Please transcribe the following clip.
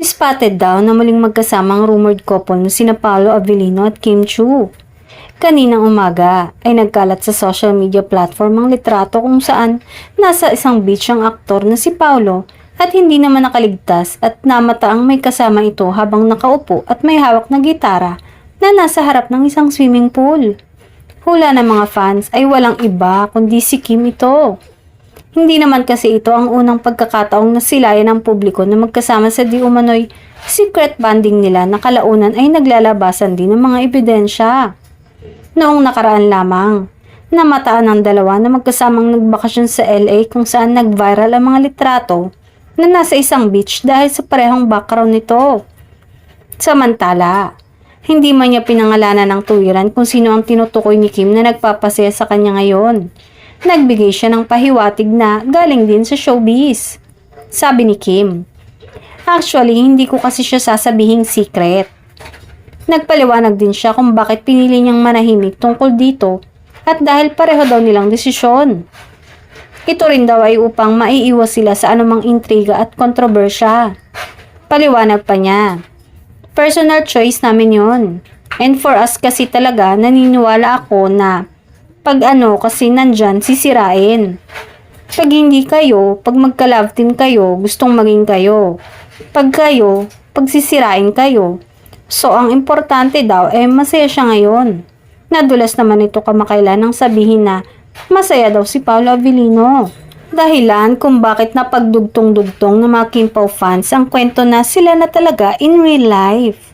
Spotted daw na muling magkasama ang rumored couple na sina Paolo Avellino at Kim Chiu. Kaninang umaga ay nagkalat sa social media platform ang litrato kung saan nasa isang beach ang aktor na si Paolo at hindi naman nakaligtas at namata ang may kasama ito habang nakaupo at may hawak na gitara na nasa harap ng isang swimming pool. Hula ng mga fans ay walang iba kundi si Kim ito. Hindi naman kasi ito ang unang pagkakataong nasilayan ng publiko na magkasama sa di umano'y secret bonding nila na kalaunan ay naglalabasan din ng mga ebidensya. Noong nakaraan lamang, namataan ng dalawa na magkasamang nagbakasyon sa LA kung saan nag-viral ang mga litrato na nasa isang beach dahil sa parehong background nito. Samantala, hindi man niya pinangalanan ng tuwiran kung sino ang tinutukoy ni Kim na nagpapasaya sa kanya ngayon. Nagbigay siya ng pahiwatig na galing din sa showbiz. Sabi ni Kim, "Actually, hindi ko kasi siya sasabihing secret." Nagpaliwanag din siya kung bakit pinili niyang manahimik tungkol dito at dahil pareho daw nilang desisyon. Ito rin daw ay upang maiiwas sila sa anumang intriga at kontrobersya. Paliwanag pa niya, "Personal choice namin yun. And for us kasi talaga naniniwala ako na pag kasi nandyan sisirain. Pag hindi kayo, pag magka-love team kayo, gustong maging kayo. Pag kayo, pagsisirain kayo. So ang importante daw masaya siya ngayon." Nadulas naman ito kamakailan nang sabihin na masaya daw si Paolo Avellino. Dahilan kung bakit napagdugtong-dugtong ng mga Kim Pao fans ang kwento na sila na talaga in real life.